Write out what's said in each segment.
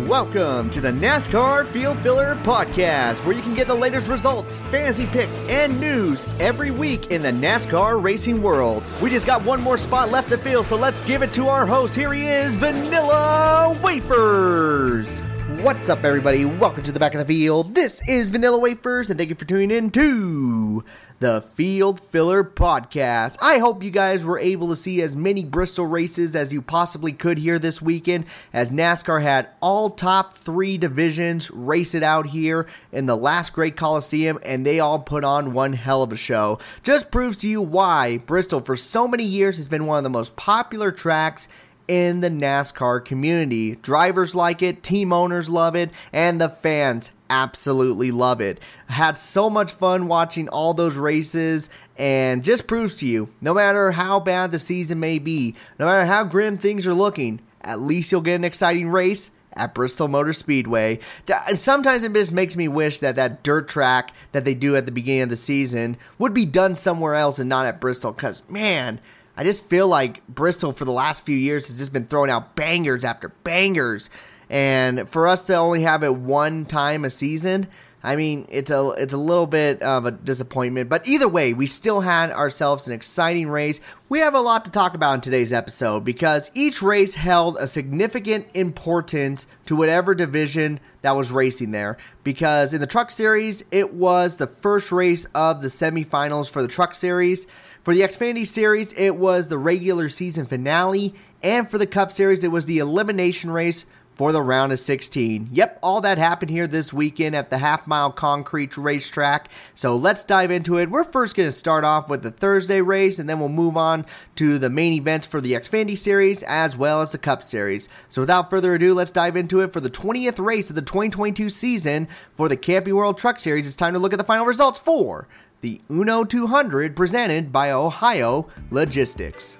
Welcome to the NASCAR Field Filler Podcast, where you can get the latest results, fantasy picks, and news every week in the NASCAR racing world. We just got one more spot left to fill, so let's give it to our host. Here he is, Vanilla Wafers. What's up, everybody? Welcome to the back of the field. This is Vanilla Wafers, and thank you for tuning in to the Field Filler Podcast. I hope you guys were able to see as many Bristol races as you possibly could here this weekend, as NASCAR had all top three divisions race it out here in the last great Coliseum, and they all put on one hell of a show. Just proves to you why Bristol for so many years has been one of the most popular tracks in the NASCAR community. Drivers like it, team owners love it, and the fans absolutely love it. I had so much fun watching all those races, and just proves to you, no matter how bad the season may be, no matter how grim things are looking, at least you'll get an exciting race at Bristol Motor Speedway. And sometimes it just makes me wish that that dirt track that they do at the beginning of the season would be done somewhere else and not at Bristol, because man, I just feel like Bristol for the last few years has just been throwing out bangers after bangers. And for us to only have it one time a season, I mean, it's a little bit of a disappointment. But either way, we still had ourselves an exciting race. We have a lot to talk about in today's episode because each race held a significant importance to whatever division that was racing there. Because in the Truck Series, it was the first race of the semifinals for the Truck Series. For the Xfinity Series, it was the regular season finale. And for the Cup Series, it was the elimination race for the round of 16. Yep, all that happened here this weekend at the half-mile concrete racetrack. So let's dive into it. We're first going to start off with the Thursday race, and then we'll move on to the main events for the Xfinity Series as well as the Cup Series. So without further ado, let's dive into it for the 20th race of the 2022 season for the Camping World Truck Series. It's time to look at the final results for the Uno 200 presented by Ohio Logistics.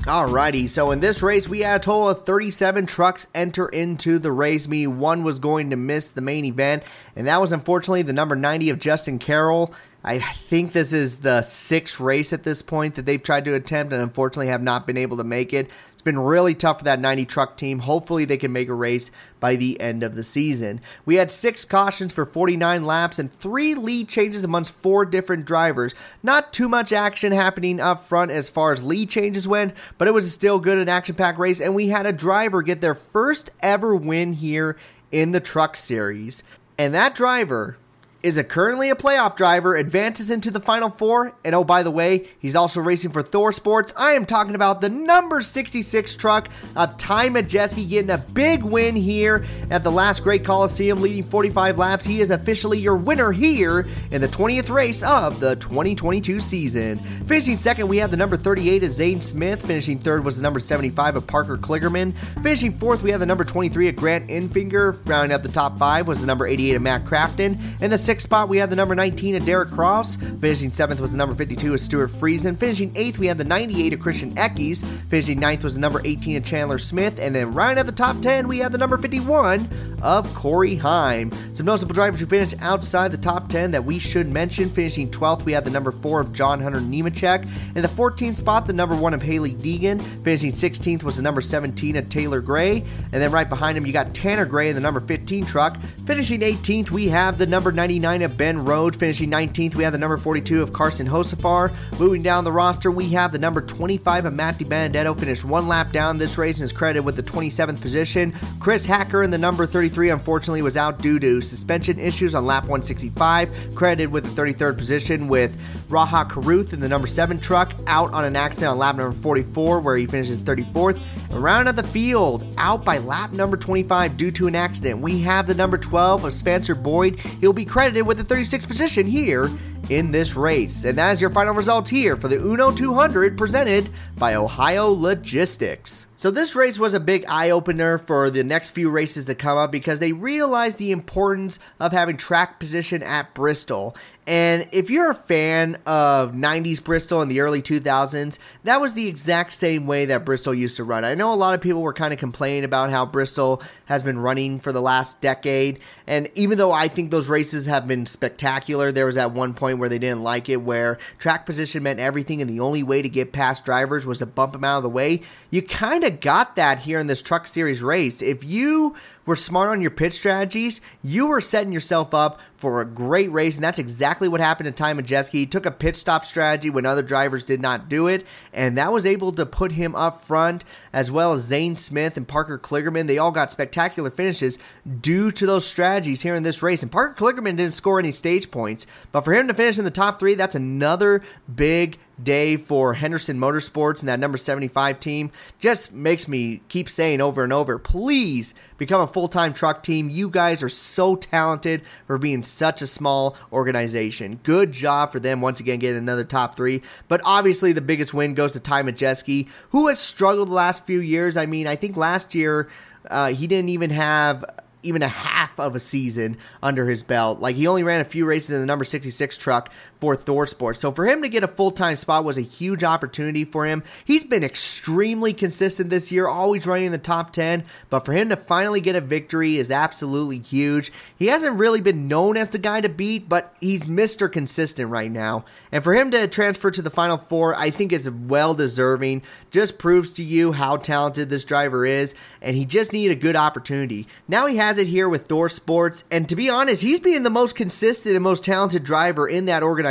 Alrighty, so in this race, we had a total of 37 trucks enter into the race, meaning one was going to miss the main event, and that was unfortunately the number 90 of Justin Carroll. I think this is the sixth race at this point that they've tried to attempt and unfortunately have not been able to make it. It's been really tough for that 90 truck team. Hopefully they can make a race by the end of the season. We had 6 cautions for 49 laps and 3 lead changes amongst 4 different drivers. Not too much action happening up front as far as lead changes went, but it was still good, an action-packed race, and we had a driver get their first ever win here in the Truck Series. And that driver is currently a playoff driver, advances into the Final Four, and oh, by the way, he's also racing for Thor Sports. I am talking about the number 66 truck of Ty Majeski getting a big win here at the last great Coliseum, leading 45 laps. He is officially your winner here in the 20th race of the 2022 season. Finishing second, we have the number 38 of Zane Smith. Finishing third was the number 75 of Parker Kligerman. Finishing fourth, we have the number 23 of Grant Enfinger. Rounding out the top 5 was the number 88 of Matt Crafton. And the sixth spot, we had the number 19 of Derek Cross. Finishing 7th was the number 52 of Stuart Friesen. Finishing 8th, we had the 98 of Christian Eckes. Finishing 9th was the number 18 of Chandler Smith. And then right at the top 10, we had the number 51 of Corey Heim. Some noticeable drivers who finished outside the top 10 that we should mention. Finishing 12th, we had the number 4 of John Hunter Nemechek. In the 14th spot, the number 1 of Haley Deegan. Finishing 16th was the number 17 of Taylor Gray. And then right behind him, you got Tanner Gray in the number 15 truck. Finishing 18th, we have the number 99 of Ben Rhodes. Finishing 19th, we have the number 42 of Carson Hosafar. Moving down the roster, we have the number 25 of Matt DiBenedetto. Finished one lap down this race and is credited with the 27th position. Chris Hacker in the number 33 unfortunately was out due to suspension issues on lap 165. Credited with the 33rd position, with Raha Karuth in the number 7 truck out on an accident on lap number 44 where he finishes 34th. And rounding out the field, out by lap number 25 due to an accident, we have the number 12 of Spencer Boyd. He'll be credited with the 36th position here in this race. And that is your final results here for the Uno 200 presented by Ohio Logistics. So this race was a big eye-opener for the next few races to come up because they realized the importance of having track position at Bristol. And if you're a fan of 90s Bristol and the early 2000s, that was the exact same way that Bristol used to run. I know a lot of people were kind of complaining about how Bristol has been running for the last decade. And even though I think those races have been spectacular, there was at one point where they didn't like it, where track position meant everything and the only way to get past drivers was to bump them out of the way. You kind of got that here in this Truck Series race. If you were smart on your pit strategies, you were setting yourself up for a great race, and that's exactly what happened to Ty Majeski. He took a pit stop strategy when other drivers did not do it, and that was able to put him up front, as well as Zane Smith and Parker Kligerman. They all got spectacular finishes due to those strategies here in this race, and Parker Kligerman didn't score any stage points, but for him to finish in the top 3, that's another big day for Henderson Motorsports and that number 75 team. Just makes me keep saying over and over, please become a full-time truck team. You guys are so talented for being such a small organization. Good job for them once again getting another top 3. But obviously the biggest win goes to Ty Majeski, who has struggled the last few years. I mean, I think last year he didn't even have a half of a season under his belt. Like, he only ran a few races in the number 66 truck for Thor Sports. So for him to get a full-time spot was a huge opportunity for him. He's been extremely consistent this year, always running in the top 10, but for him to finally get a victory is absolutely huge. He hasn't really been known as the guy to beat, but he's Mr. Consistent right now. And for him to transfer to the Final Four, I think it's well-deserving. Just proves to you how talented this driver is, and he just needed a good opportunity. Now he has it here with Thor Sports, and to be honest, he's being the most consistent and most talented driver in that organization.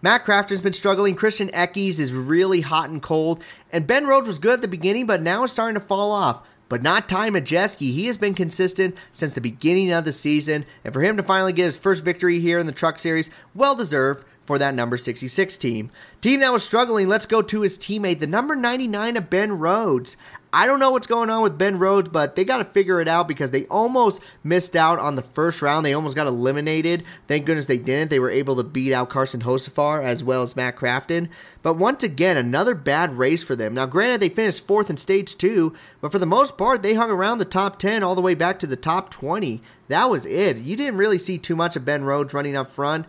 Matt Crafton's been struggling. Christian Eckes is really hot and cold, and Ben Rhodes was good at the beginning, but now it's starting to fall off. But not Ty Majeski. He has been consistent since the beginning of the season, and for him to finally get his first victory here in the Truck Series, well deserved for that number 66 team. Team that was struggling, let's go to his teammate, the number 99 of Ben Rhodes. I don't know what's going on with Ben Rhodes, but they got to figure it out because they almost missed out on the first round. They almost got eliminated. Thank goodness they didn't. They were able to beat out Carson Hocevar as well as Matt Crafton. But once again, another bad race for them. Now, granted, they finished 4th in stage 2, but for the most part, they hung around the top 10 all the way back to the top 20. That was it. You didn't really see too much of Ben Rhodes running up front,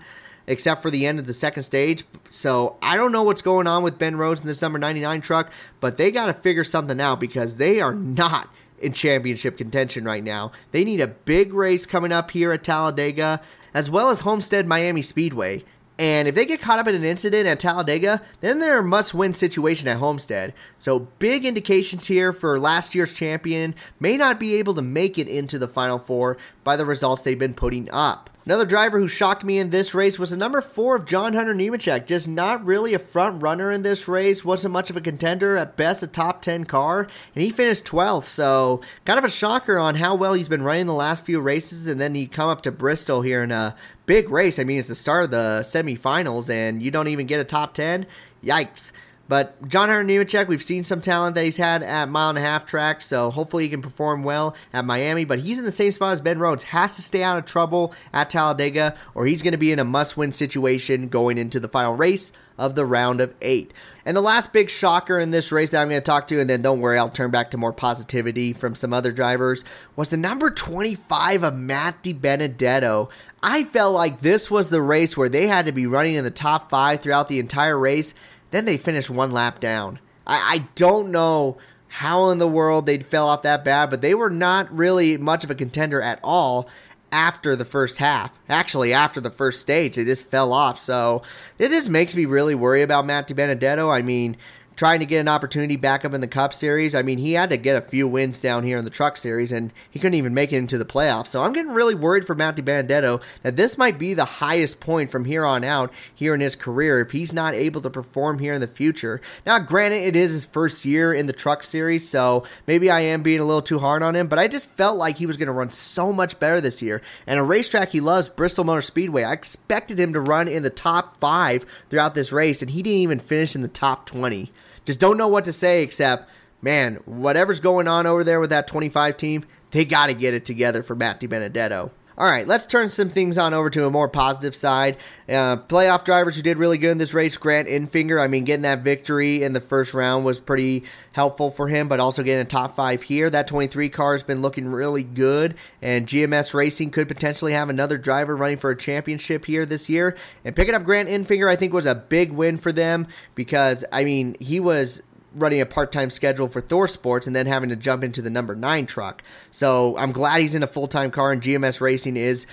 except for the end of the second stage. So I don't know what's going on with Ben Rhodes in this number 99 truck, but they got to figure something out because they are not in championship contention right now. They need a big race coming up here at Talladega, as well as Homestead Miami Speedway. And if they get caught up in an incident at Talladega, then they're a must-win situation at Homestead. So big indications here for last year's champion may not be able to make it into the Final Four by the results they've been putting up. Another driver who shocked me in this race was the number 4 of John Hunter Nemechek. Just not really a front runner in this race. Wasn't much of a contender. At best, a top 10 car. And he finished 12th. So kind of a shocker on how well he's been running the last few races. And then he come up to Bristol here in a big race. I mean, it's the start of the semifinals. And you don't even get a top 10. Yikes. But John Hunter Nemechek, we've seen some talent that he's had at mile-and-a-half tracks, so hopefully he can perform well at Miami. But he's in the same spot as Ben Rhodes. Has to stay out of trouble at Talladega, or he's going to be in a must-win situation going into the final race of the round of 8. And the last big shocker in this race that I'm going to talk to, and then don't worry, I'll turn back to more positivity from some other drivers, was the number 25 of Matt DiBenedetto. I felt like this was the race where they had to be running in the top 5 throughout the entire race. Then they finished one lap down. I don't know how in the world they fell off that bad, but they were not really much of a contender at all after the first half. Actually, after the first stage, they just fell off. So it just makes me really worry about Matt DiBenedetto. I mean, trying to get an opportunity back up in the Cup Series. I mean, he had to get a few wins down here in the Truck Series, and he couldn't even make it into the playoffs. So I'm getting really worried for Matt DiBenedetto that this might be the highest point from here on out here in his career if he's not able to perform here in the future. Now, granted, it is his first year in the Truck Series, so maybe I am being a little too hard on him, but I just felt like he was going to run so much better this year. And a racetrack he loves, Bristol Motor Speedway, I expected him to run in the top 5 throughout this race, and he didn't even finish in the top 20. Just don't know what to say except, man, whatever's going on over there with that 25 team, they got to get it together for Matt DiBenedetto. All right, let's turn some things on over to a more positive side. Playoff drivers who did really good in this race, Grant Enfinger. I mean, getting that victory in the first round was pretty helpful for him, but also getting a top 5 here. That 23 car has been looking really good, and GMS Racing could potentially have another driver running for a championship here this year. And picking up Grant Enfinger, I think, was a big win for them because, I mean, he was running a part-time schedule for Thor Sports and then having to jump into the number 9 truck. So I'm glad he's in a full-time car, and GMS Racing is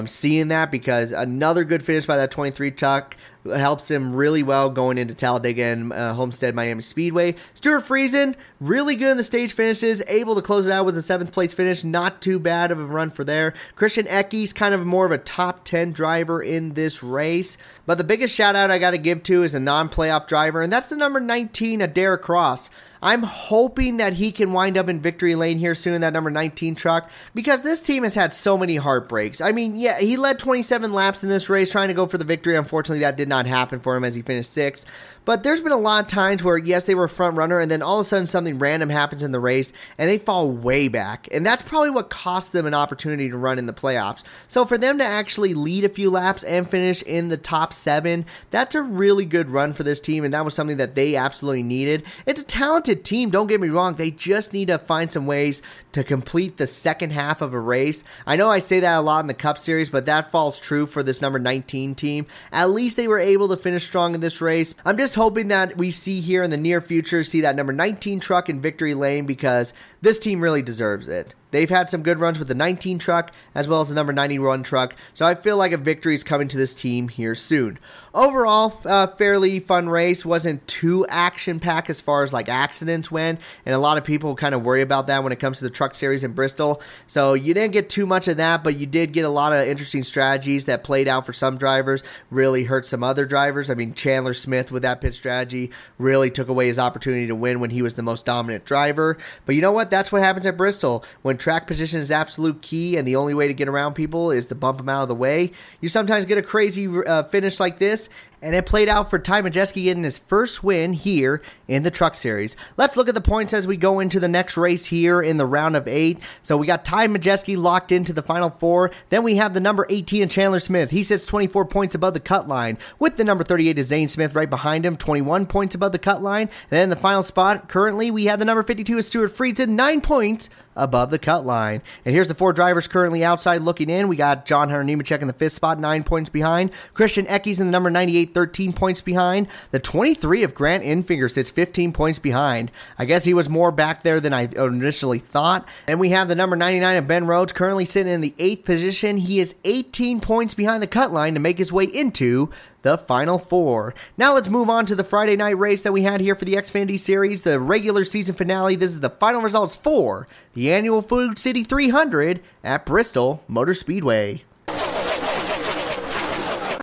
seeing that, because another good finish by that 23 truck helps him really well going into Talladega and Homestead Miami Speedway. Stuart Friesen, really good in the stage finishes, able to close it out with a 7th place finish. Not too bad of a run for there. Christian Eckes, kind of more of a top 10 driver in this race. But the biggest shout out I got to give to is a non-playoff driver, and that's the number 19, Derek Cross. I'm hoping that he can wind up in victory lane here soon in that number 19 truck, because this team has had so many heartbreaks. I mean, yeah, he led 27 laps in this race trying to go for the victory. Unfortunately, that did not happen for him as he finished 6th. But there's been a lot of times where, yes, they were a front runner, and then all of a sudden something random happens in the race, and they fall way back. And that's probably what cost them an opportunity to run in the playoffs. So for them to actually lead a few laps and finish in the top 7, that's a really good run for this team, and that was something that they absolutely needed. It's a talented team, don't get me wrong. They just need to find some ways to complete the second half of a race. I know I say that a lot in the Cup Series, but that falls true for this number 19 team. At least they were able to finish strong in this race. I'm just hoping that we see here in the near future, see that number 19 truck in victory lane, because this team really deserves it. They've had some good runs with the 19 truck as well as the number 91 truck, so I feel like a victory is coming to this team here soon. Overall, fairly fun race. Wasn't too action-packed as far as like accidents went, and a lot of people kind of worry about that when it comes to the truck series in Bristol. So you didn't get too much of that, but you did get a lot of interesting strategies that played out for some drivers, really hurt some other drivers. I mean, Chandler Smith with that pit strategy really took away his opportunity to win when he was the most dominant driver. But you know what? That's what happens at Bristol. When track position is absolute key and the only way to get around people is to bump them out of the way, you sometimes get a crazy finish like this. And it played out for Ty Majeski getting his first win here in the Truck Series. Let's look at the points as we go into the next race here in the round of 8. So we got Ty Majeski locked into the final 4. Then we have the number 18 Chandler Smith. He sits 24 points above the cut line, with the number 38 is Zane Smith right behind him, 21 points above the cut line. And then the final spot, currently, we have the number 52 is Stuart Friesen, 9 points above the cut line. And here's the 4 drivers currently outside looking in. We got John Hunter Nemechek in the 5th spot, 9 points behind. Christian Eckes in the number 98, 13 points behind. The 23 of Grant Enfinger sits 15 points behind. I guess he was more back there than I initially thought. And we have the number 99 of Ben Rhodes currently sitting in the 8th position. He is 18 points behind the cut line to make his way into the final 4. Now let's move on to the Friday night race that we had here for the Xfinity Series, the regular season finale. This is the final results for the annual Food City 300 at Bristol Motor Speedway.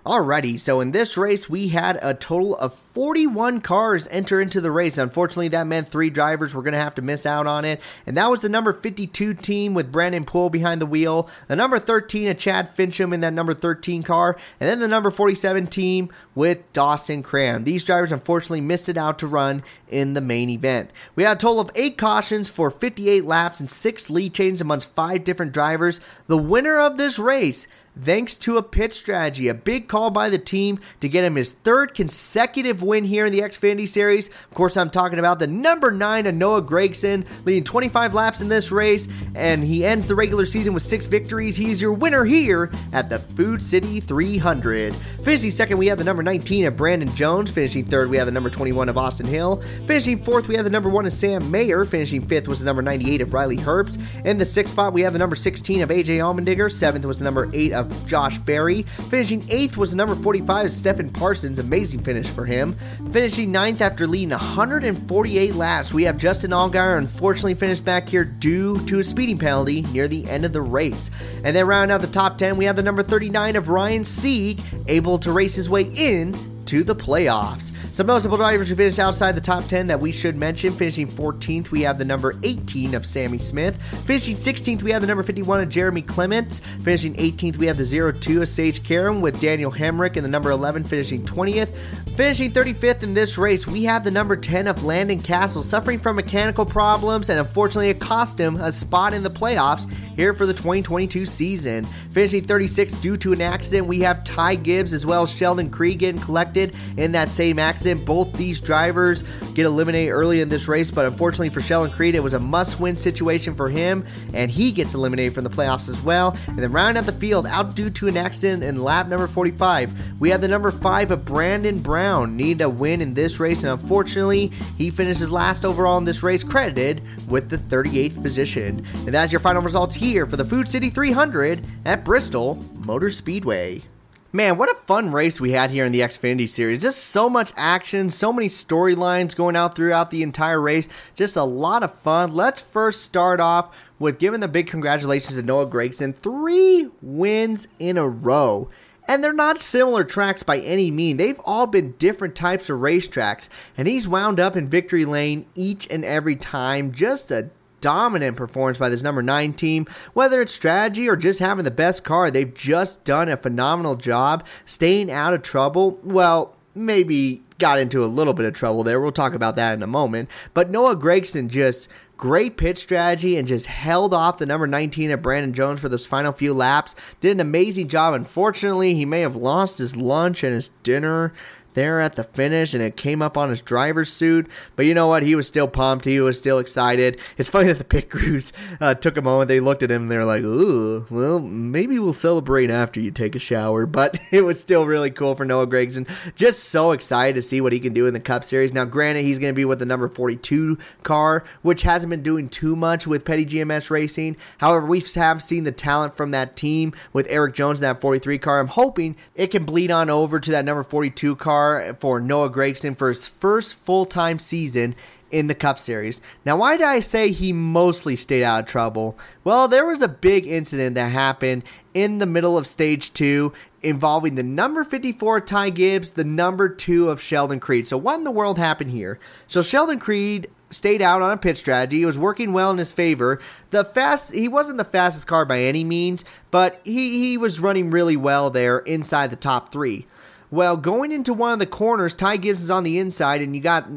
Alrighty, so in this race, we had a total of 41 cars enter into the race. Unfortunately, that meant 3 drivers were going to have to miss out on it, and that was the number 52 team with Brandon Poole behind the wheel, the number 13 of Chad Fincham in that number 13 car, and then the number 47 team with Dawson Cram. These drivers unfortunately missed it out to run in the main event. We had a total of 8 cautions for 58 laps and 6 lead changes amongst 5 different drivers. The winner of this race, thanks to a pit strategy, a big call by the team to get him his 3rd consecutive win here in the Xfinity Series. Of course, I'm talking about the number 9 of Noah Gragson, leading 25 laps in this race, and he ends the regular season with 6 victories. He's your winner here at the Food City 300. Finishing 2nd, we have the number 19 of Brandon Jones. Finishing 3rd, we have the number 21 of Austin Hill. Finishing 4th, we have the number 1 of Sam Mayer. Finishing 5th was the number 98 of Riley Herbst. In the 6th spot, we have the number 16 of AJ Allmendinger. 7th was the number 8 of Josh Berry. Finishing 8th was the number 45 of Stephen Parsons. Amazing finish for him. Finishing 9th after leading 148 laps, we have Justin Allgaier, unfortunately finished back here due to a speeding penalty near the end of the race. And then rounding out the top 10, we have the number 39 of Ryan Sieg, able to race his way in to the playoffs. Some notable drivers who finished outside the top 10 that we should mention. Finishing 14th, we have the number 18 of Sammy Smith. Finishing 16th, we have the number 51 of Jeremy Clements. Finishing 18th, we have the 02 of Sage Karam, with Daniel Hemrick and the number 11 finishing 20th. Finishing 35th in this race, we have the number 10 of Landon Castle, suffering from mechanical problems and unfortunately it cost him a spot in the playoffs here for the 2022 season. Finishing 36th due to an accident, we have Ty Gibbs as well as Sheldon Creed getting collected in that same accident. Both these drivers get eliminated early in this race, but unfortunately for Sheldon Creed, it was a must-win situation for him, and he gets eliminated from the playoffs as well. And then rounding out the field, out due to an accident in lap number 45, we have the number 5 of Brandon Brown. Needed a win in this race, and unfortunately, he finishes last overall in this race, credited with the 38th position. And that's your final results here for the Food City 300 at Bristol Motor Speedway. Man, what a fun race we had here in the Xfinity Series. Just so much action, so many storylines going out throughout the entire race. Just a lot of fun. Let's first start off with giving the big congratulations to Noah Gragson. 3 wins in a row. And they're not similar tracks by any mean. They've all been different types of racetracks. And he's wound up in victory lane each and every time. Just a dominant performance by this number 9 team. Whether it's strategy or just having the best car, they've just done a phenomenal job staying out of trouble. Well, maybe got into a little bit of trouble there. We'll talk about that in a moment. But Noah Gragson just great pit strategy and just held off the number 19 of Brandon Jones for those final few laps. Did an amazing job. Unfortunately, he may have lost his lunch and his dinner there at the finish, and it came up on his driver's suit. But you know what? He was still pumped. He was still excited. It's funny that the pit crews took a moment. They looked at him and they were like, ooh, well, maybe we'll celebrate after you take a shower. But it was still really cool for Noah Gragson. Just so excited to see what he can do in the Cup Series. Now, granted, he's going to be with the number 42 car, which hasn't been doing too much with Petty GMS Racing. However, we have seen the talent from that team with Eric Jones in that 43 car. I'm hoping it can bleed on over to that number 42 car for Noah Gragson for his first full-time season in the Cup Series. Now, why did I say he mostly stayed out of trouble? Well, there was a big incident that happened in the middle of Stage 2 involving the number 54 Ty Gibbs, the number 2 of Sheldon Creed. So what in the world happened here? So Sheldon Creed stayed out on a pit strategy. He was working well in his favor. He wasn't the fastest car by any means, but he was running really well there inside the top 3. Well, going into one of the corners, Ty Gibbs is on the inside, and you got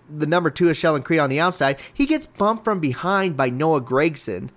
the number 2 of Sheldon Creed on the outside. He gets bumped from behind by Noah Gragson.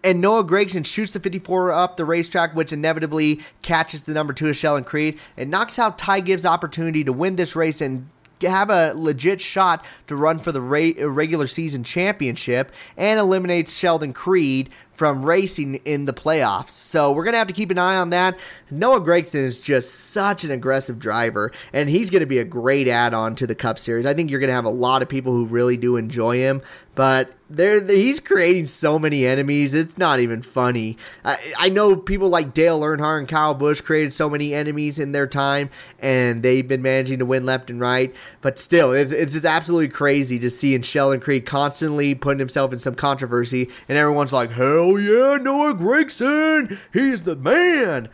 And Noah Gragson shoots the 54 up the racetrack, which inevitably catches the number 2 of Sheldon Creed and knocks out Ty Gibbs' opportunity to win this race and have a legit shot to run for the regular season championship, and eliminates Sheldon Creed from racing in the playoffs. So we're going to have to keep an eye on that. Noah Gragson is just such an aggressive driver, and he's going to be a great add-on to the Cup Series. I think you're going to have a lot of people who really do enjoy him, but he's creating so many enemies, it's not even funny. I know people like Dale Earnhardt and Kyle Busch created so many enemies in their time, and they've been managing to win left and right, but still, it's just absolutely crazy to see Sheldon Creed constantly putting himself in some controversy, and everyone's like, hell yeah, Noah Gragson, he's the man.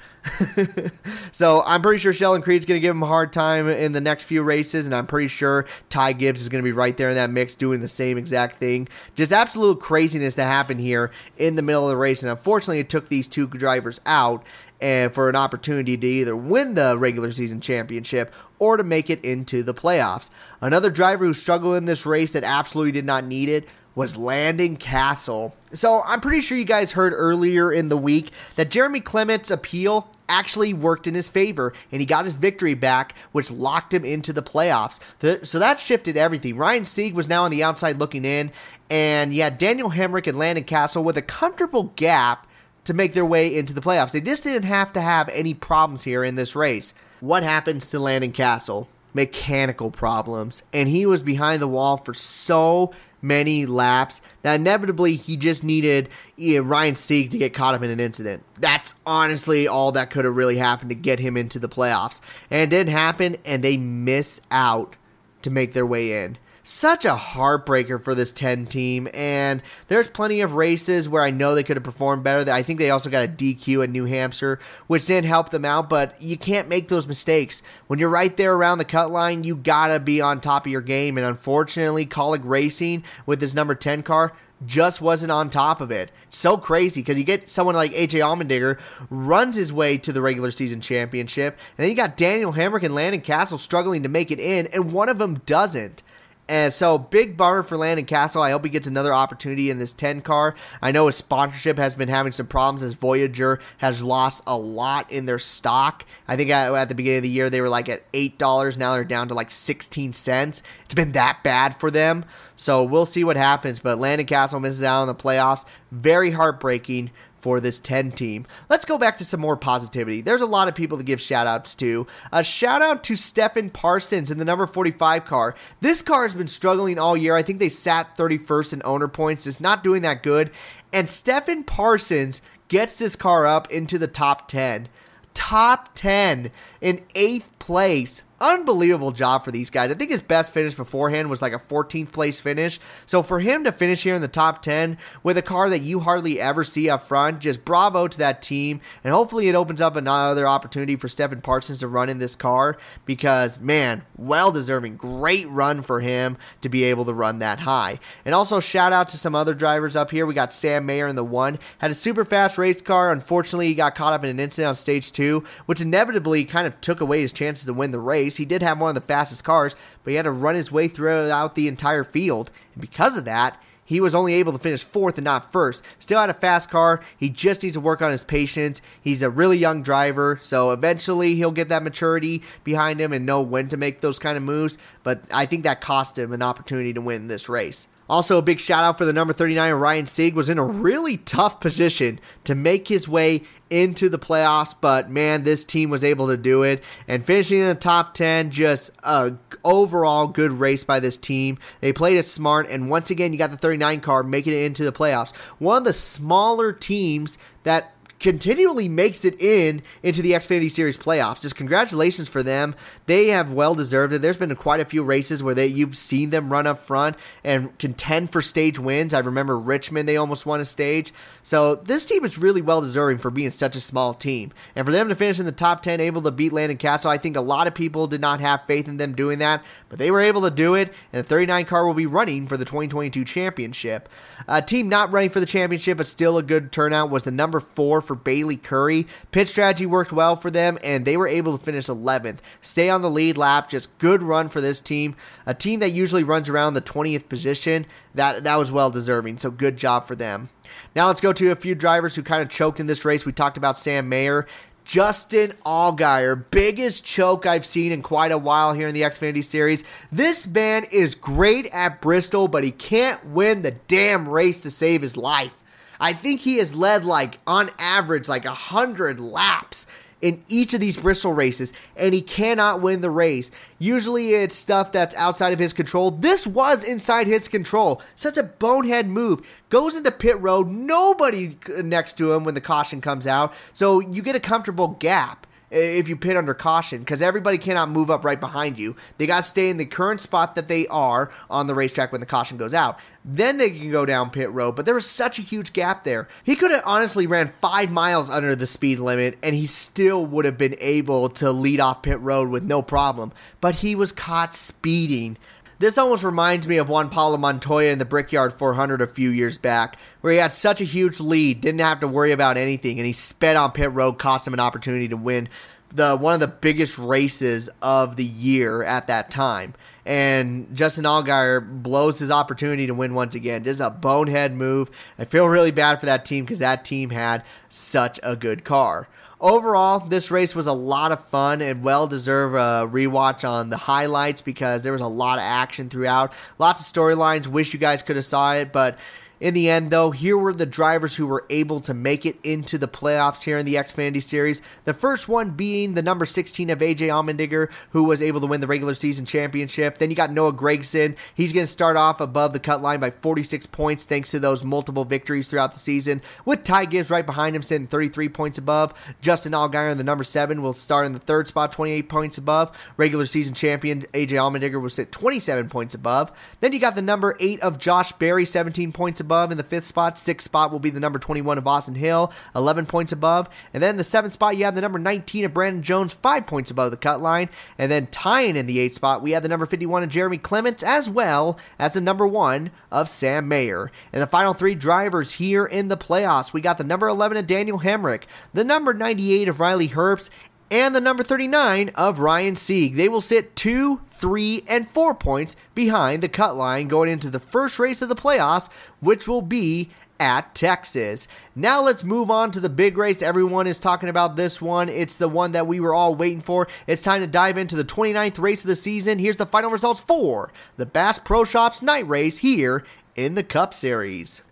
So I'm pretty sure Sheldon Creed's going to give him a hard time in the next few races, and I'm pretty sure Ty Gibbs is going to be right there in that mix doing the same exact thing. Just absolute craziness that happened here in the middle of the race, and unfortunately it took these 2 drivers out and for an opportunity to either win the regular season championship or to make it into the playoffs. Another driver who struggled in this race that absolutely did not need it was Landon Castle. So I'm pretty sure you guys heard earlier in the week that Jeremy Clements' appeal actually worked in his favor, and he got his victory back, which locked him into the playoffs. So that shifted everything. Ryan Sieg was now on the outside looking in, and you had Daniel Hemrick and Landon Castle with a comfortable gap to make their way into the playoffs. They just didn't have to have any problems here in this race. What happens to Landon Castle? Mechanical problems, and he was behind the wall for so many laps that inevitably he just needed Ryan Sieg to get caught up in an incident. That's honestly all that could have really happened to get him into the playoffs, and it didn't happen, and they miss out to make their way in. Such a heartbreaker for this 10 team, and there's plenty of races where I know they could have performed better. I think they also got a DQ at New Hampshire, which didn't help them out, but you can't make those mistakes. When you're right there around the cut line, you gotta be on top of your game, and unfortunately, Kaulig Racing with this number 10 car just wasn't on top of it. So crazy, because you get someone like AJ Allmendinger runs his way to the regular season championship, and then you got Daniel Hemrick and Landon Castle struggling to make it in, and one of them doesn't. And so, big bummer for Landon Castle. I hope he gets another opportunity in this 10 car. I know his sponsorship has been having some problems as Voyager has lost a lot in their stock. I think at the beginning of the year they were like at $8. Now they're down to like 16 cents. It's been that bad for them. So, we'll see what happens. But Landon Castle misses out on the playoffs. Very heartbreaking for this 10 team. Let's go back to some more positivity. There's a lot of people to give shout outs to. A shout out to Stephen Parsons in the number 45 car. This car has been struggling all year. I think they sat 31st in owner points. It's not doing that good. And Stephen Parsons gets this car up into the top 10. Top 10 in 8th place. Unbelievable job for these guys. I think his best finish beforehand was like a 14th place finish. So for him to finish here in the top 10 with a car that you hardly ever see up front, just bravo to that team. And hopefully it opens up another opportunity for Stephen Parsons to run in this car because, man, well deserving. Great run for him to be able to run that high. And also shout out to some other drivers up here. We got Sam Mayer in the 1. Had a super fast race car. Unfortunately, he got caught up in an incident on stage 2, which inevitably kind of took away his chances to win the race. He did have one of the fastest cars, but he had to run his way throughout the entire field. And because of that, he was only able to finish 4th and not 1st. Still had a fast car. He just needs to work on his patience. He's a really young driver, so eventually he'll get that maturity behind him and know when to make those kind of moves. But I think that cost him an opportunity to win this race. Also, a big shout out for the number 39, Ryan Sieg, was in a really tough position to make his way into the playoffs, but man, this team was able to do it, and finishing in the top 10, just a overall good race by this team. They played it smart, and once again, you got the 39 car making it into the playoffs. One of the smaller teams that continually makes it into the Xfinity Series playoffs. Just congratulations for them. They have well deserved it. There's been quite a few races where you've seen them run up front and contend for stage wins. I remember Richmond, they almost won a stage. So this team is really well deserving for being such a small team. And for them to finish in the top 10, able to beat Landon Castle, I think a lot of people did not have faith in them doing that, but they were able to do it, and the 39 car will be running for the 2022 championship. A team not running for the championship, but still a good turnout, was the number 4 for Bailey Curry. Pit strategy worked well for them, and they were able to finish 11th. Stay on the lead lap. Just good run for this team. A team that usually runs around the 20th position, that was well deserving, so good job for them. Now let's go to a few drivers who kind of choked in this race. We talked about Sam Mayer. Justin Allgaier, biggest choke I've seen in quite a while here in the Xfinity Series. This man is great at Bristol, but he can't win the damn race to save his life. I think he has led on average 100 laps in each of these Bristol races, and he cannot win the race. Usually it's stuff that's outside of his control. This was inside his control. Such a bonehead move. Goes into pit road, nobody next to him when the caution comes out, so you get a comfortable gap if you pit under caution, because everybody cannot move up right behind you. They got to stay in the current spot that they are on the racetrack when the caution goes out. Then they can go down pit road, but there was such a huge gap there. He could have honestly ran 5 miles under the speed limit, and he still would have been able to lead off pit road with no problem. But he was caught speeding. This almost reminds me of Juan Pablo Montoya in the Brickyard 400 a few years back, where he had such a huge lead, didn't have to worry about anything, and he sped on pit road, cost him an opportunity to win one of the biggest races of the year at that time. And Justin Allgaier blows his opportunity to win once again. Just a bonehead move. I feel really bad for that team because that team had such a good car. Overall, this race was a lot of fun and well-deserved a rewatch on the highlights because there was a lot of action throughout. Lots of storylines. Wish you guys could have saw it, but In the end, though, here were the drivers who were able to make it into the playoffs here in the Xfinity Series. The first one being the number 16 of AJ Allmendinger, who was able to win the regular season championship. Then you got Noah Gragson. He's going to start off above the cut line by 46 points thanks to those multiple victories throughout the season, with Ty Gibbs right behind him sitting 33 points above. Justin Allgaier in the number 7 will start in the third spot, 28 points above. Regular season champion AJ Allmendinger will sit 27 points above. Then you got the number 8 of Josh Berry, 17 points above in the 5th spot. 6th spot will be the number 21 of Austin Hill, 11 points above. And then the 7th spot, you have the number 19 of Brandon Jones, 5 points above the cut line. And then tying in the 8th spot, we have the number 51 of Jeremy Clements, as well as the number 1 of Sam Mayer. And the final 3 drivers here in the playoffs, we got the number 11 of Daniel Hemrick, the number 98 of Riley Herbst, and the number 39 of Ryan Sieg. They will sit 2, 3, and 4 points behind the cut line going into the first race of the playoffs, which will be at Texas. Now let's move on to the big race. Everyone is talking about this one. It's the one that we were all waiting for. It's time to dive into the 29th race of the season. Here's the final results for the Bass Pro Shops night race here in the Cup Series.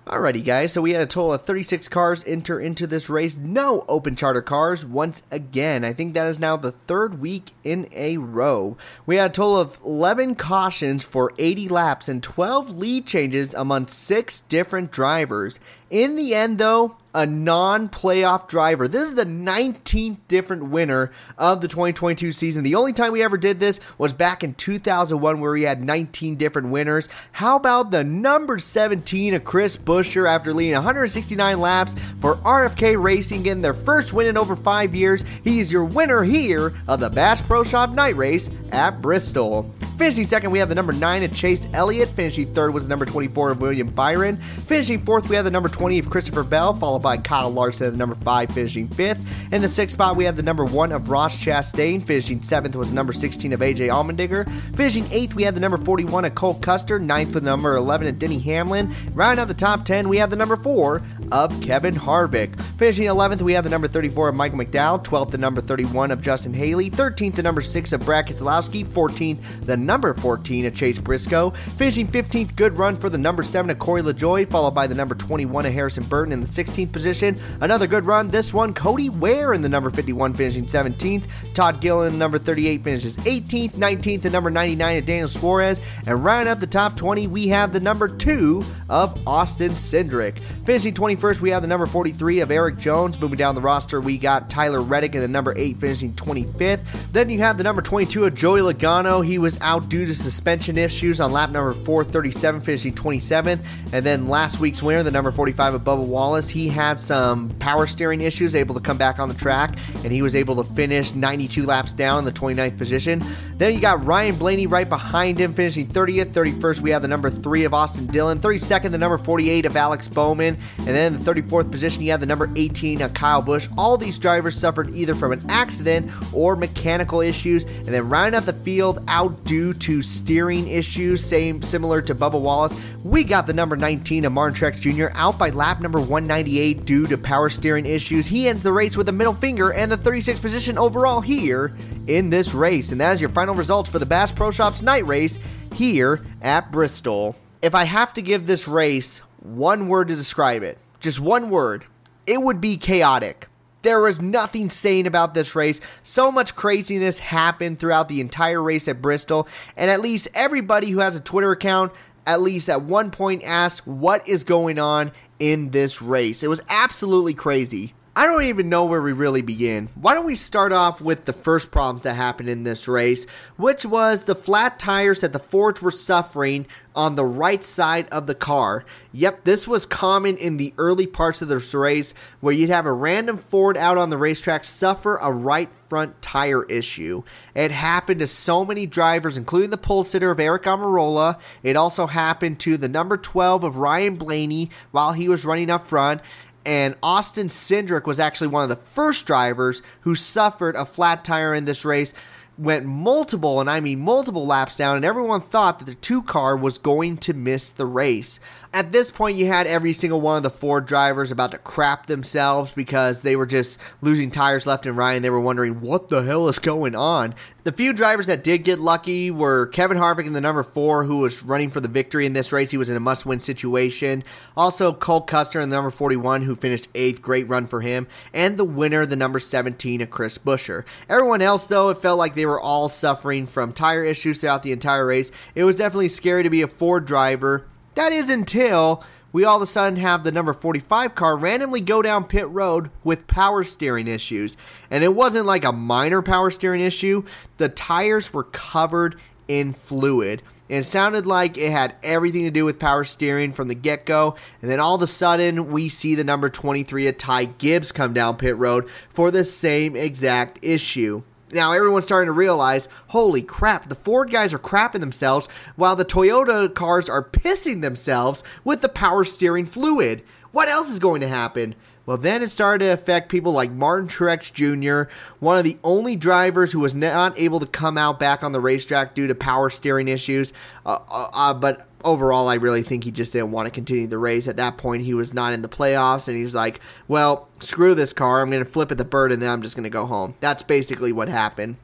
Alrighty guys, so we had a total of 36 cars enter into this race. No open charter cars once again. I think that is now the 3rd week in a row. We had a total of 11 cautions for 80 laps and 12 lead changes among 6 different drivers. In the end though, a non-playoff driver. This is the 19th different winner of the 2022 season. The only time we ever did this was back in 2001 where we had 19 different winners. How about the number 17 of Chris Buescher after leading 169 laps for RFK Racing, getting their first win in over 5 years. He is your winner here of the Bass Pro Shop night race at Bristol. Finishing second, we have the number 9 of Chase Elliott. Finishing third was the number 24 of William Byron. Finishing fourth, we have the number 20 of Christopher Bell, followed by Kyle Larson at the number 5, finishing 5th. In the 6th spot, we have the number 1 of Ross Chastain. Finishing 7th was the number 16 of AJ Allmendinger. Finishing 8th, we had the number 41 of Cole Custer. 9th with the number 11 of Denny Hamlin. Rounding out the top 10, we have the number 4 of Kevin Harvick. Finishing 11th, we have the number 34 of Michael McDowell. 12th, the number 31 of Justin Haley. 13th, the number 6 of Brad Keselowski. 14th, the number 14 of Chase Briscoe. Finishing 15th, good run for the number 7 of Corey LaJoie, followed by the number 21 of Harrison Burton in the 16th position. Another good run, this one, Cody Ware in the number 51, finishing 17th. Todd Gillen, number 38, finishes 18th. 19th, the number 99 of Daniel Suarez. And rounding out the top 20, we have the number 2 of Austin Cindric. Finishing 21st, we have the number 43 of Eric Jones. Moving down the roster, we got Tyler Reddick in the number 8, finishing 25th. Then you have the number 22 of Joey Logano. He was out due to suspension issues on lap number 437, finishing 27th. And then last week's winner, the number 45 of Bubba Wallace, he had some power steering issues, able to come back on the track, and he was able to finish 92 laps down in the 29th position. Then you got Ryan Blaney right behind him, finishing 30th. 31st, we have the number 3 of Austin Dillon. 32nd, the number 48 of Alex Bowman. And then in the 34th position, you have the number 18 of Kyle Busch. All these drivers suffered either from an accident or mechanical issues. And then rounding out the field, out due to steering issues, similar to Bubba Wallace, we got the number 19 of Martin Truex Jr. out by lap number 198 due to power steering issues. He ends the race with a middle finger and the 36th position overall here in this race. And that is your final results for the Bass Pro Shops night race here at Bristol. If I have to give this race one word to describe it, just one word, it would be chaotic. There was nothing sane about this race. So much craziness happened throughout the entire race at Bristol, and at least everybody who has a Twitter account at least at one point asked what is going on in this race. It was absolutely crazy. I don't even know where we really begin. Why don't we start off with the first problems that happened in this race, which was the flat tires that the Fords were suffering on the right side of the car. Yep, this was common in the early parts of this race where you'd have a random Ford out on the racetrack suffer a right front tire issue. It happened to so many drivers, including the pole sitter of Eric Almirola. It also happened to the number 12 of Ryan Blaney while he was running up front. And Austin Cindric was actually one of the first drivers who suffered a flat tire in this race. went multiple, and I mean multiple laps down, and everyone thought that the 2 car was going to miss the race. At this point, you had every single one of the Ford drivers about to crap themselves because they were just losing tires left and right, and they were wondering what the hell is going on. The few drivers that did get lucky were Kevin Harvick in the number 4, who was running for the victory in this race. He was in a must-win situation. Also, Cole Custer in the number 41, who finished 8th. Great run for him. And the winner, the number 17, of Chris Buescher. Everyone else, though, it felt like they were all suffering from tire issues throughout the entire race. It was definitely scary to be a Ford driver. That is until we all of a sudden have the number 45 car randomly go down pit road with power steering issues. And it wasn't like a minor power steering issue. The tires were covered in fluid. And it sounded like it had everything to do with power steering from the get-go. And then all of a sudden, we see the number 23 of Ty Gibbs come down pit road for the same exact issue. Now, everyone's starting to realize, holy crap, the Ford guys are crapping themselves while the Toyota cars are pissing themselves with the power steering fluid. What else is going to happen? Well, then it started to affect people like Martin Truex Jr., one of the only drivers who was not able to come out back on the racetrack due to power steering issues. But overall, I really think he just didn't want to continue the race. At that point, he was not in the playoffs, and he was like, well, screw this car. I'm going to flip at the bird, and then I'm just going to go home. That's basically what happened.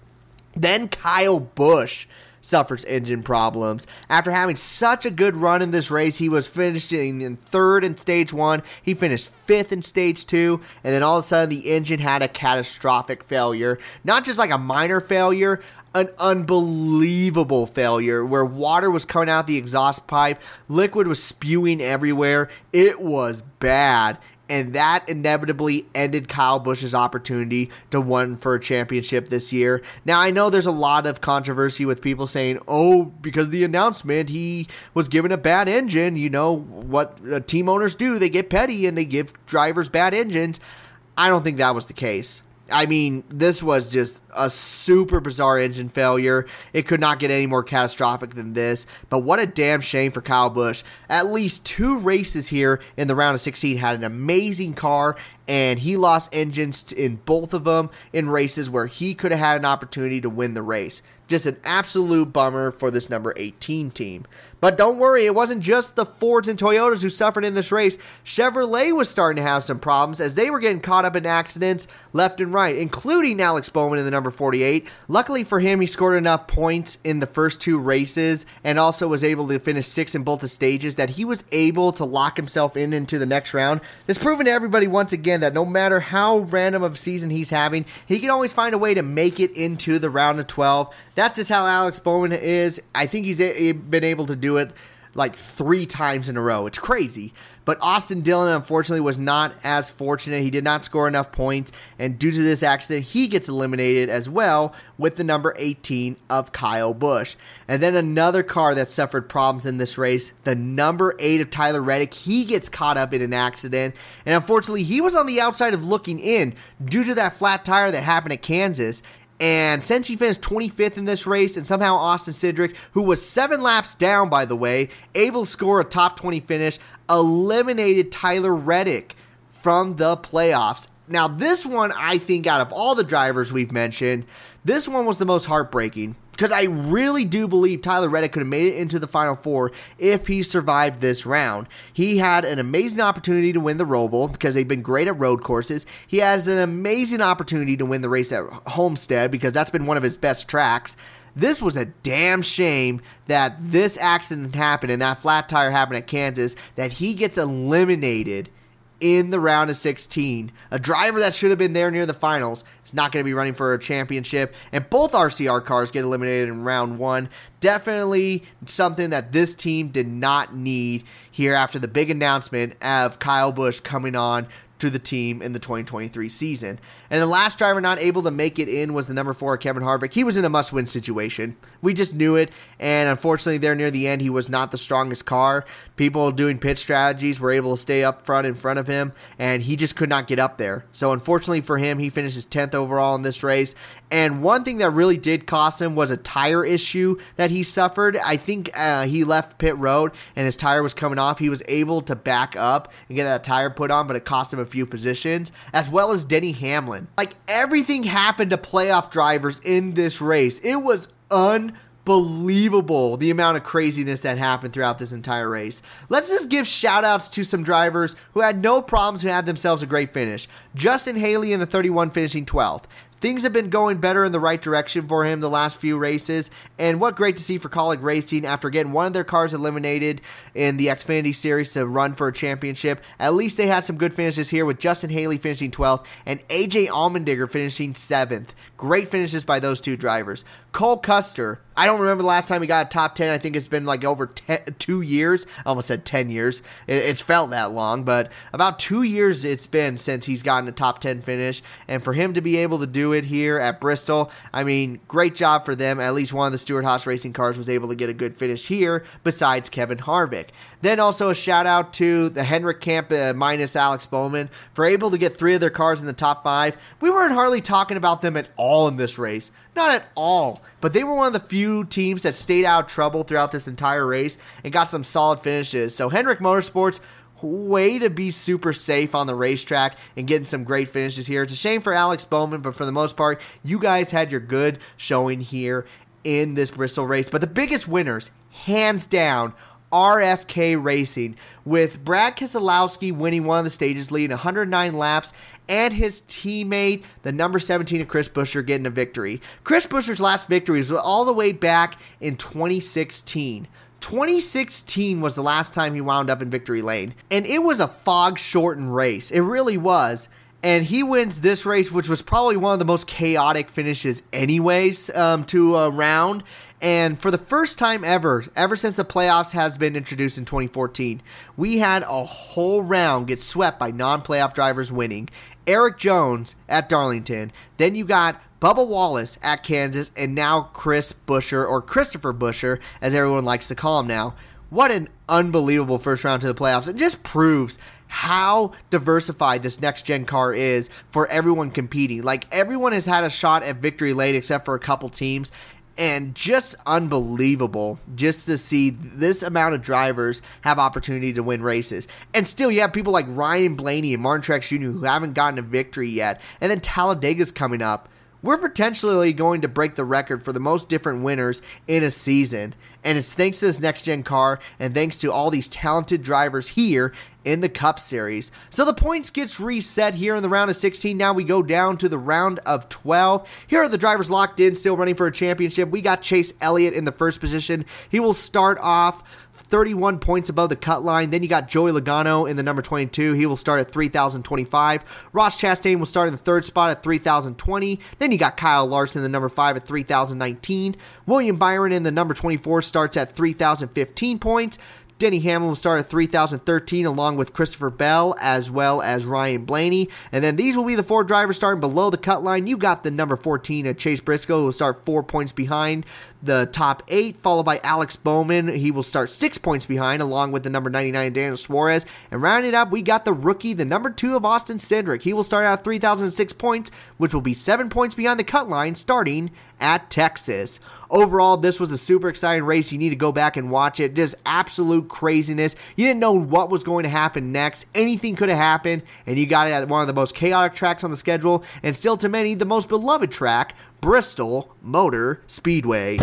Then Kyle Busch suffers engine problems. After having such a good run in this race, he was finishing in 3rd in stage 1, he finished 5th in stage 2, and then all of a sudden the engine had a catastrophic failure. Not just like a minor failure, an unbelievable failure where water was coming out the exhaust pipe, liquid was spewing everywhere. It was bad. And that inevitably ended Kyle Busch's opportunity to win for a championship this year. Now, I know there's a lot of controversy with people saying, oh, because of the announcement, he was given a bad engine. You know what team owners do. They get petty and they give drivers bad engines. I don't think that was the case. I mean, this was just a super bizarre engine failure. It could not get any more catastrophic than this. But what a damn shame for Kyle Busch. At least 2 races here in the round of 16 had an amazing car, and he lost engines in both of them in races where he could have had an opportunity to win the race. Just an absolute bummer for this number 18 team. But don't worry, it wasn't just the Fords and Toyotas who suffered in this race. Chevrolet was starting to have some problems as they were getting caught up in accidents left and right, including Alex Bowman in the number 48. Luckily for him, he scored enough points in the first 2 races and also was able to finish 6th in both the stages that he was able to lock himself into the next round. It's proven to everybody once again that no matter how random of a season he's having, he can always find a way to make it into the round of 12. That's just how Alex Bowman is. I think he's been able to do it like 3 times in a row. It's crazy. But Austin Dillon, unfortunately, was not as fortunate. He did not score enough points, and due to this accident, he gets eliminated as well with the number 18 of Kyle Busch. And then another car that suffered problems in this race, the number 8 of Tyler Reddick, he gets caught up in an accident, and unfortunately, he was on the outside of looking in due to that flat tire that happened at Kansas. And since he finished 25th in this race, and somehow Austin Cindric, who was 7 laps down, by the way, able to score a top 20 finish, eliminated Tyler Reddick from the playoffs. Now, this one, I think, out of all the drivers we've mentioned, this one was the most heartbreaking. Because I really do believe Tyler Reddick could have made it into the Final Four if he survived this round. He had an amazing opportunity to win the Roval because they've been great at road courses. He has an amazing opportunity to win the race at Homestead because that's been one of his best tracks. This was a damn shame that this accident happened and that flat tire happened at Kansas, that he gets eliminated in the round of 16. A driver that should have been there near the finals is not going to be running for a championship, and both RCR cars get eliminated in round 1. Definitely something that this team did not need here after the big announcement of Kyle Busch coming on to the team in the 2023 season. And the last driver not able to make it in was the number 4, Kevin Harvick. He was in a must-win situation. We just knew it, and unfortunately there near the end, he was not the strongest car. People doing pit strategies were able to stay up front in front of him, and he just could not get up there. So unfortunately for him, he finishes 10th overall in this race. And one thing that really did cost him was a tire issue that he suffered. I think he left pit road, and his tire was coming off. He was able to back up and get that tire put on, but it cost him a few positions, as well as Denny Hamlin. Like, everything happened to playoff drivers in this race. It was unbelievable the amount of craziness that happened throughout this entire race. Let's just give shout outs to some drivers who had no problems, who had themselves a great finish. Justin Haley in the 31 finishing 12th. Things have been going better in the right direction for him the last few races, and what great to see for Kaulig Racing after getting one of their cars eliminated in the Xfinity Series to run for a championship. At least they had some good finishes here with Justin Haley finishing 12th and AJ Allmendinger finishing 7th. Great finishes by those two drivers. Cole Custer, I don't remember the last time he got a top 10. I think it's been like over 2 years. I almost said 10 years. It's felt that long, but about 2 years it's been since he's gotten a top 10 finish. And for him to be able to do it here at Bristol, I mean, great job for them. At least one of the Stewart-Haas Racing cars was able to get a good finish here besides Kevin Harvick. Then also a shout out to the Henrik Camp minus Alex Bowman for able to get 3 of their cars in the top 5. We weren't hardly talking about them at all in this race. Not at all. But they were one of the few teams that stayed out of trouble throughout this entire race and got some solid finishes. So Hendrick Motorsports, way to be super safe on the racetrack and getting some great finishes here. It's a shame for Alex Bowman, but for the most part, you guys had your good showing here in this Bristol race. But the biggest winners, hands down, RFK Racing, with Brad Keselowski winning one of the stages, leading 109 laps, and his teammate, the number 17 of Chris Buescher, getting a victory. Chris Buescher's last victory was all the way back in 2016. 2016 was the last time he wound up in victory lane, and it was a fog-shortened race. It really was. And he wins this race, which was probably one of the most chaotic finishes anyways to a round. And for the first time ever since the playoffs has been introduced in 2014, we had a whole round get swept by non-playoff drivers winning. Eric Jones at Darlington. Then you got Bubba Wallace at Kansas, and now Chris Buescher, or Christopher Buescher, as everyone likes to call him now. What an unbelievable first round to the playoffs. It just proves how diversified this next-gen car is for everyone competing. Like, everyone has had a shot at victory lane except for a couple teams. And just unbelievable just to see this amount of drivers have opportunity to win races. And still, you have people like Ryan Blaney and Martin Truex Jr. who haven't gotten a victory yet. And then Talladega's coming up. We're potentially going to break the record for the most different winners in a season. And it's thanks to this next-gen car and thanks to all these talented drivers here in the Cup Series. So the points gets reset here in the round of 16. Now we go down to the round of 12. Here are the drivers locked in, still running for a championship. We got Chase Elliott in the first position. He will start off 31 points above the cut line. Then you got Joey Logano in the number 22. He will start at 3,025. Ross Chastain will start in the third spot at 3,020. Then you got Kyle Larson in the number 5 at 3,019. William Byron in the number 24 starts at 3,015 points. Denny Hamlin will start at 3,013 along with Christopher Bell as well as Ryan Blaney. And then these will be the 4 drivers starting below the cut line. You got the number 14 at Chase Briscoe, who will start 4 points behind the top 8, followed by Alex Bowman. He will start 6 points behind along with the number 99 Daniel Suarez. And rounding up, we got the rookie, the number 2 of Austin Cindric. He will start out 3,006 points, which will be 7 points behind the cut line starting at Texas. Overall, this was a super exciting race. You need to go back and watch it. Just absolute craziness. You didn't know what was going to happen next. Anything could have happened, and you got it at one of the most chaotic tracks on the schedule, and still to many, the most beloved track, Bristol Motor Speedway.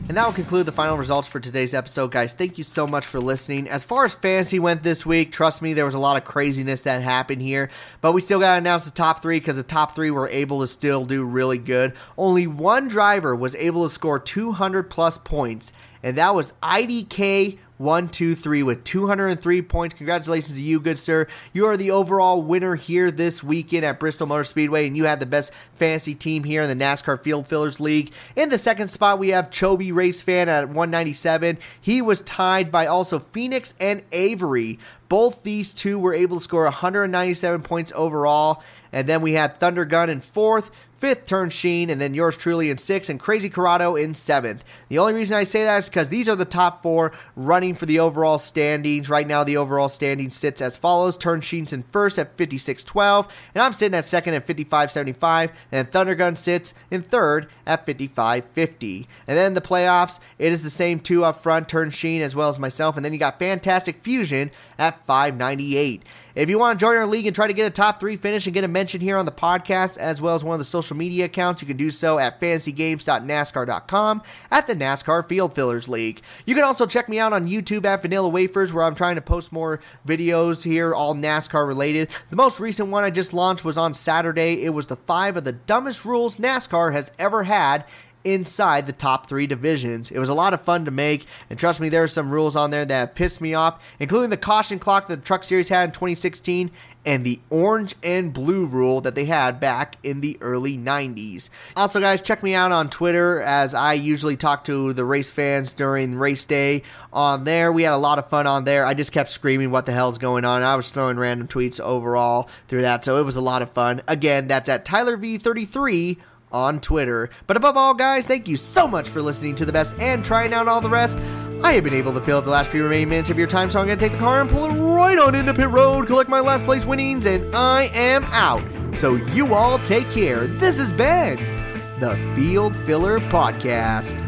And that will conclude the final results for today's episode, guys. Thank you so much for listening. As far as fantasy went this week, trust me, there was a lot of craziness that happened here. But we still got to announce the top 3 because the top 3 were able to still do really good. Only one driver was able to score 200-plus points, and that was IDK123 with 203 points. Congratulations to you, good sir. You are the overall winner here this weekend at Bristol Motor Speedway, and you had the best fantasy team here in the NASCAR Field Fillers League. In the second spot, we have Chobe Race Fan at 197. He was tied by also Phoenix and Avery. Both these two were able to score 197 points overall. And then we had Thunder Gun in 4th, 5th Turn Sheen, and then yours truly in 6th, and Crazy Corrado in 7th. The only reason I say that is because these are the top 4 running for the overall standings. Right now, the overall standing sits as follows. Turn Sheen's in 1st at 56.12, and I'm sitting at 2nd at 55.75, and Thunder Gun sits in 3rd at 55.50. And then the playoffs, it is the same 2 up front, Turn Sheen as well as myself, and then you got Fantastic Fusion at 598. If you want to join our league and try to get a top 3 finish and get a mention here on the podcast, as well as one of the social media accounts, you can do so at fantasygames.nascar.com at the NASCAR Field Fillers League. You can also check me out on YouTube at Vanilla Wafers, where I'm trying to post more videos here, all NASCAR related. The most recent one I just launched was on Saturday. It was the 5 of the dumbest rules NASCAR has ever had inside the top 3 divisions. It was a lot of fun to make, and trust me, there are some rules on there that pissed me off, including the caution clock that the Truck Series had in 2016 and the orange and blue rule that they had back in the early 90s. Also, guys, check me out on Twitter, as I usually talk to the race fans during race day on there. We had a lot of fun on there. I just kept screaming what the hell's going on. I was throwing random tweets overall through that, so it was a lot of fun. Again, that's at TylerV33 on Twitter. But above all, guys, thank you so much for listening to the best and trying out all the rest. I have been able to fill up the last few remaining minutes of your time, so I'm going to take the car and pull it right on into pit road, collect my last place winnings, and I am out. So you all take care. This has been the Field Filler Podcast.